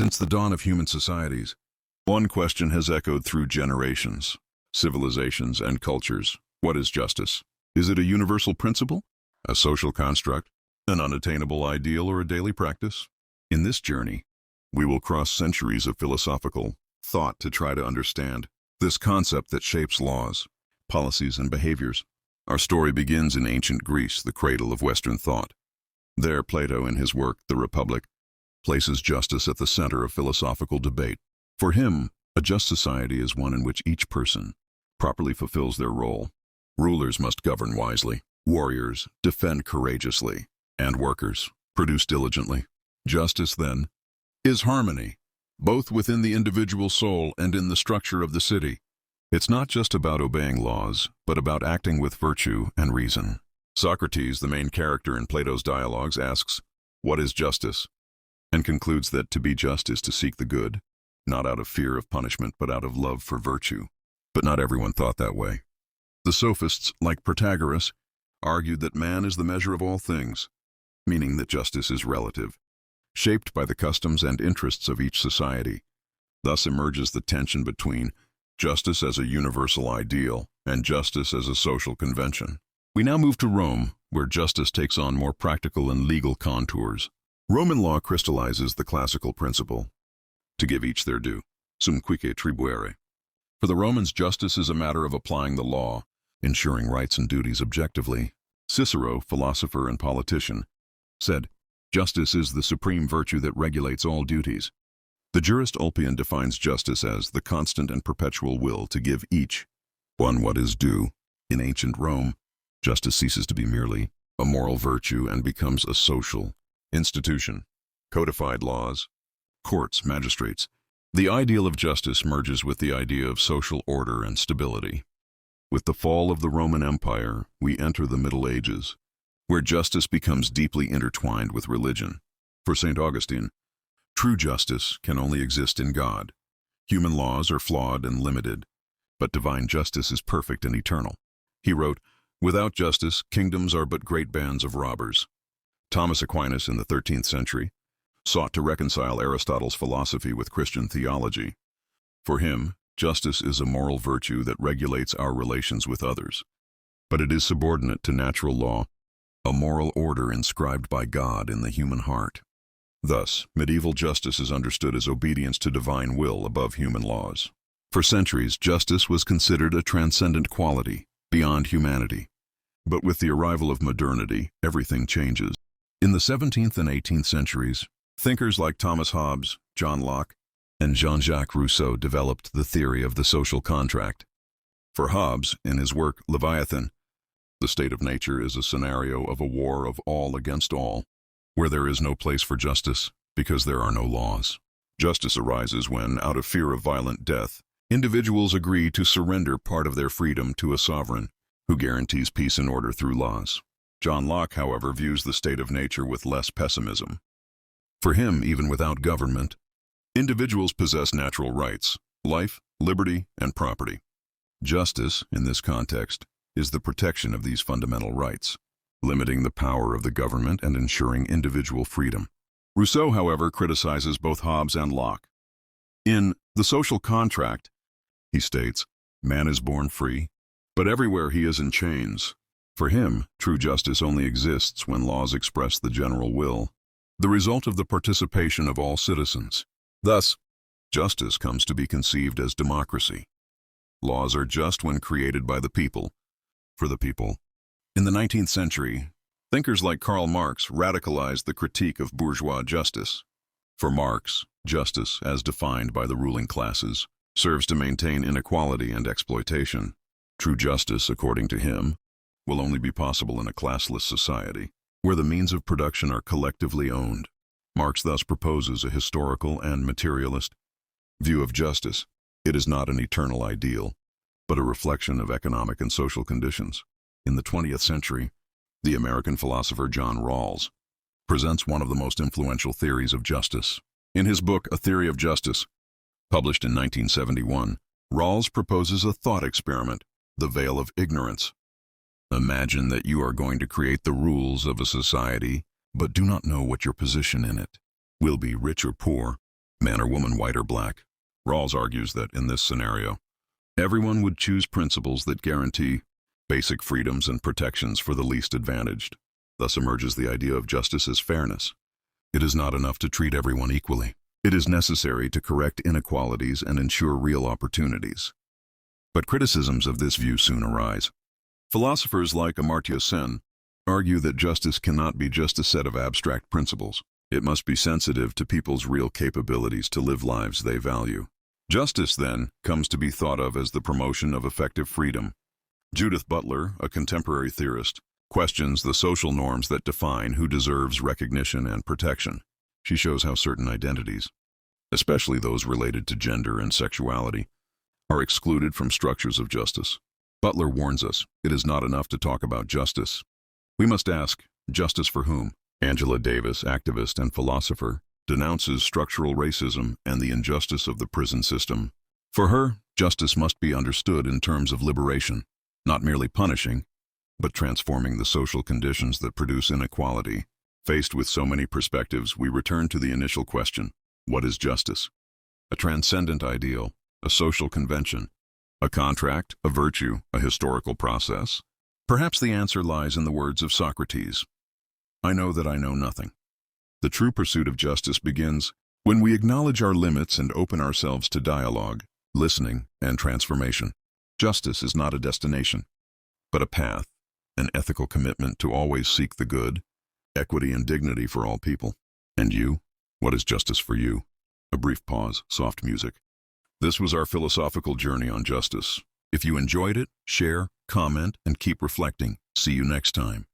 Since the dawn of human societies, one question has echoed through generations, civilizations, and cultures. What is justice? Is it a universal principle, a social construct, an unattainable ideal, or a daily practice? In this journey, we will cross centuries of philosophical thought to try to understand this concept that shapes laws, policies, and behaviors. Our story begins in ancient Greece, the cradle of Western thought. There, Plato, in his work, The Republic, places justice at the center of philosophical debate. For him, a just society is one in which each person properly fulfills their role. Rulers must govern wisely, warriors defend courageously, and workers produce diligently. Justice, then, is harmony, both within the individual soul and in the structure of the city. It's not just about obeying laws, but about acting with virtue and reason. Socrates, the main character in Plato's dialogues, asks, "What is justice?" and concludes that to be just is to seek the good, not out of fear of punishment, but out of love for virtue. But not everyone thought that way. The sophists, like Protagoras, argued that man is the measure of all things, meaning that justice is relative, shaped by the customs and interests of each society. Thus emerges the tension between justice as a universal ideal and justice as a social convention. We now move to Rome, where justice takes on more practical and legal contours. Roman law crystallizes the classical principle, to give each their due, sum cuique tribuere. For the Romans, justice is a matter of applying the law, ensuring rights and duties objectively. Cicero, philosopher and politician, said, "Justice is the supreme virtue that regulates all duties." The jurist Ulpian defines justice as the constant and perpetual will to give each one what is due. In ancient Rome, justice ceases to be merely a moral virtue and becomes a social institution. Codified laws, courts, magistrates. The ideal of justice merges with the idea of social order and stability. With the fall of the Roman Empire, we enter the Middle Ages, where justice becomes deeply intertwined with religion. For St. Augustine, true justice can only exist in God. Human laws are flawed and limited, but divine justice is perfect and eternal. He wrote, "Without justice, kingdoms are but great bands of robbers." Thomas Aquinas, in the 13th century, sought to reconcile Aristotle's philosophy with Christian theology. For him, justice is a moral virtue that regulates our relations with others, but it is subordinate to natural law, a moral order inscribed by God in the human heart. Thus, medieval justice is understood as obedience to divine will above human laws. For centuries, justice was considered a transcendent quality, beyond humanity. But with the arrival of modernity, everything changes. In the 17th and 18th centuries, thinkers like Thomas Hobbes, John Locke, and Jean-Jacques Rousseau developed the theory of the social contract. For Hobbes, in his work Leviathan, the state of nature is a scenario of a war of all against all, where there is no place for justice because there are no laws. Justice arises when, out of fear of violent death, individuals agree to surrender part of their freedom to a sovereign who guarantees peace and order through laws. John Locke, however, views the state of nature with less pessimism. For him, even without government, individuals possess natural rights, life, liberty, and property. Justice, in this context, is the protection of these fundamental rights, limiting the power of the government and ensuring individual freedom. Rousseau, however, criticizes both Hobbes and Locke. In The Social Contract, he states, "Man is born free, but everywhere he is in chains." For him, true justice only exists when laws express the general will, the result of the participation of all citizens. Thus, justice comes to be conceived as democracy. Laws are just when created by the people, for the people. In the 19th century, thinkers like Karl Marx radicalized the critique of bourgeois justice. For Marx, justice, as defined by the ruling classes, serves to maintain inequality and exploitation. True justice, according to him, will only be possible in a classless society, where the means of production are collectively owned. Marx thus proposes a historical and materialist view of justice. It is not an eternal ideal, but a reflection of economic and social conditions. In the 20th century, the American philosopher John Rawls presents one of the most influential theories of justice. In his book, A Theory of Justice, published in 1971, Rawls proposes a thought experiment, the veil of ignorance. Imagine that you are going to create the rules of a society, but do not know what your position in it will be, rich or poor, man or woman, white or black. Rawls argues that in this scenario, everyone would choose principles that guarantee basic freedoms and protections for the least advantaged. Thus emerges the idea of justice as fairness. It is not enough to treat everyone equally. It is necessary to correct inequalities and ensure real opportunities. But criticisms of this view soon arise. Philosophers like Amartya Sen argue that justice cannot be just a set of abstract principles. It must be sensitive to people's real capabilities to live lives they value. Justice, then, comes to be thought of as the promotion of effective freedom. Judith Butler, a contemporary theorist, questions the social norms that define who deserves recognition and protection. She shows how certain identities, especially those related to gender and sexuality, are excluded from structures of justice. Butler warns us, it is not enough to talk about justice. We must ask, justice for whom? Angela Davis, activist and philosopher, denounces structural racism and the injustice of the prison system. For her, justice must be understood in terms of liberation, not merely punishing, but transforming the social conditions that produce inequality. Faced with so many perspectives, we return to the initial question, what is justice? A transcendent ideal, a social convention, a contract, a virtue, a historical process? Perhaps the answer lies in the words of Socrates, I know that I know nothing. The true pursuit of justice begins when we acknowledge our limits and open ourselves to dialogue, listening, and transformation. Justice is not a destination, but a path, an ethical commitment to always seek the good, equity and dignity for all people. And you? What is justice for you? A brief pause, soft music. This was our philosophical journey on justice. If you enjoyed it, share, comment, and keep reflecting. See you next time.